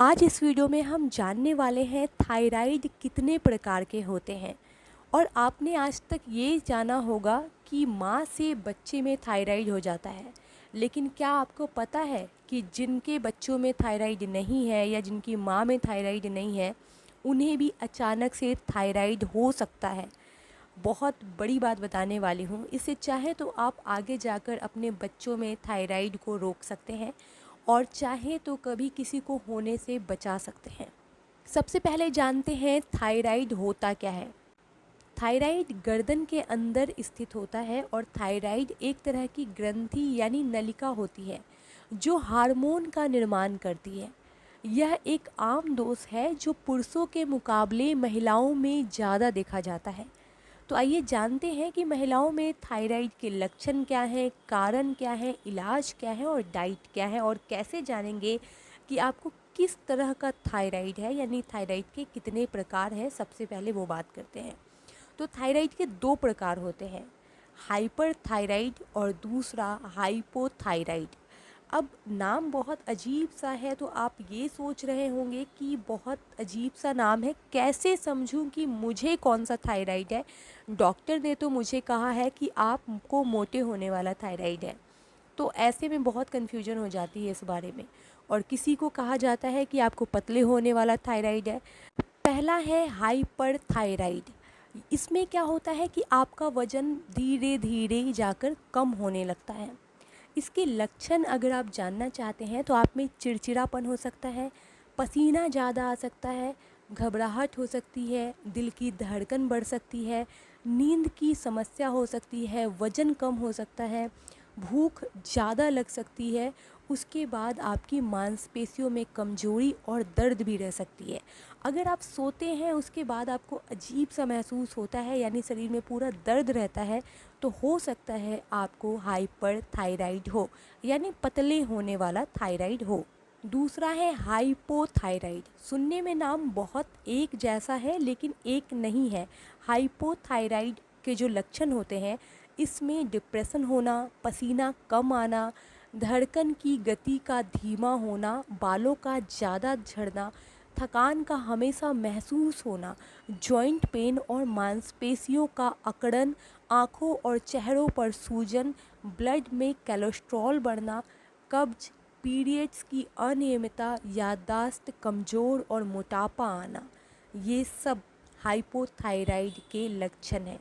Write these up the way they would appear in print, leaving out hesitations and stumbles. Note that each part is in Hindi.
आज इस वीडियो में हम जानने वाले हैं थायराइड कितने प्रकार के होते हैं। और आपने आज तक ये जाना होगा कि माँ से बच्चे में थायराइड हो जाता है, लेकिन क्या आपको पता है कि जिनके बच्चों में थायराइड नहीं है या जिनकी माँ में थायराइड नहीं है, उन्हें भी अचानक से थायराइड हो सकता है। बहुत बड़ी बात बताने वाली हूँ। इससे चाहे तो आप आगे जाकर अपने बच्चों में थायराइड को रोक सकते हैं और चाहे तो कभी किसी को होने से बचा सकते हैं। सबसे पहले जानते हैं थायराइड होता क्या है। थायराइड गर्दन के अंदर स्थित होता है और थायराइड एक तरह की ग्रंथि यानी नलिका होती है जो हार्मोन का निर्माण करती है। यह एक आम दोष है जो पुरुषों के मुकाबले महिलाओं में ज़्यादा देखा जाता है। तो आइए जानते हैं कि महिलाओं में थायराइड के लक्षण क्या हैं, कारण क्या है, इलाज क्या है और डाइट क्या है, और कैसे जानेंगे कि आपको किस तरह का थायराइड है, यानी थायराइड के कितने प्रकार हैं। सबसे पहले वो बात करते हैं। तो थायराइड के दो प्रकार होते हैं, हाइपर थायराइड और दूसरा हाइपोथायराइड। अब नाम बहुत अजीब सा है, तो आप ये सोच रहे होंगे कि बहुत अजीब सा नाम है, कैसे समझूं कि मुझे कौन सा थायराइड है। डॉक्टर ने तो मुझे कहा है कि आपको मोटे होने वाला थायराइड है। तो ऐसे में बहुत कन्फ्यूजन हो जाती है इस बारे में। और किसी को कहा जाता है कि आपको पतले होने वाला थायराइड है। पहला है हाइपर थायराइड। इसमें क्या होता है कि आपका वज़न धीरे धीरे जाकर कम होने लगता है। इसके लक्षण अगर आप जानना चाहते हैं तो आप में चिड़चिड़ापन हो सकता है, पसीना ज़्यादा आ सकता है, घबराहट हो सकती है, दिल की धड़कन बढ़ सकती है, नींद की समस्या हो सकती है, वज़न कम हो सकता है, भूख ज़्यादा लग सकती है। उसके बाद आपकी मांसपेशियों में कमजोरी और दर्द भी रह सकती है। अगर आप सोते हैं उसके बाद आपको अजीब सा महसूस होता है, यानी शरीर में पूरा दर्द रहता है, तो हो सकता है आपको हाइपर थायराइड हो, यानी पतले होने वाला थायराइड हो। दूसरा है हाइपोथायराइड। सुनने में नाम बहुत एक जैसा है लेकिन एक नहीं है। हाइपोथायराइड के जो लक्षण होते हैं, इसमें डिप्रेशन होना, पसीना कम आना, धड़कन की गति का धीमा होना, बालों का ज़्यादा झड़ना, थकान का हमेशा महसूस होना, जॉइंट पेन और मांसपेशियों का अकड़न, आँखों और चेहरों पर सूजन, ब्लड में कोलेस्ट्रॉल बढ़ना, कब्ज, पीरियड्स की अनियमितता, याददाश्त कमज़ोर और मोटापा आना, ये सब हाइपोथायराइड के लक्षण हैं।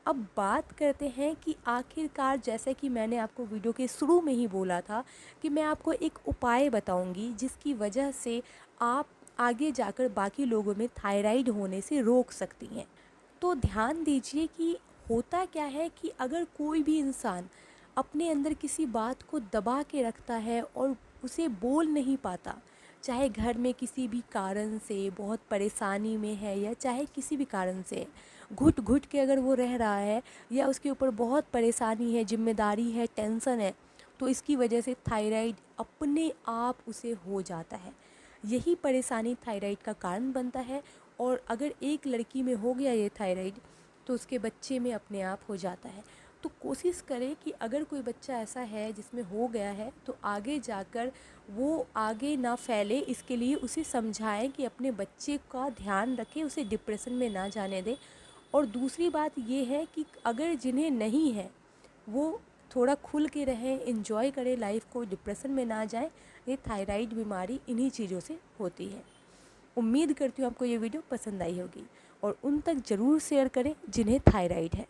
अब बात करते हैं कि आखिरकार, जैसे कि मैंने आपको वीडियो के शुरू में ही बोला था कि मैं आपको एक उपाय बताऊंगी जिसकी वजह से आप आगे जाकर बाकी लोगों में थायराइड होने से रोक सकती हैं। तो ध्यान दीजिए कि होता क्या है कि अगर कोई भी इंसान अपने अंदर किसी बात को दबा के रखता है और उसे बोल नहीं पाता, चाहे घर में किसी भी कारण से बहुत परेशानी में है या चाहे किसी भी कारण से घुट घुट के अगर वो रह रहा है, या उसके ऊपर बहुत परेशानी है, जिम्मेदारी है, टेंशन है, तो इसकी वजह से थायराइड अपने आप उसे हो जाता है। यही परेशानी थायराइड का कारण बनता है। और अगर एक लड़की में हो गया ये थायराइड, तो उसके बच्चे में अपने आप हो जाता है। तो कोशिश करें कि अगर कोई बच्चा ऐसा है जिसमें हो गया है, तो आगे जाकर वो आगे ना फैले, इसके लिए उसे समझाएं कि अपने बच्चे का ध्यान रखें, उसे डिप्रेशन में ना जाने दें। और दूसरी बात ये है कि अगर जिन्हें नहीं है वो थोड़ा खुल के रहें, एंजॉय करें लाइफ को, डिप्रेशन में ना जाएं। ये थायराइड बीमारी इन्हीं चीज़ों से होती है। उम्मीद करती हूँ आपको ये वीडियो पसंद आई होगी और उन तक ज़रूर शेयर करें जिन्हें थायराइड है।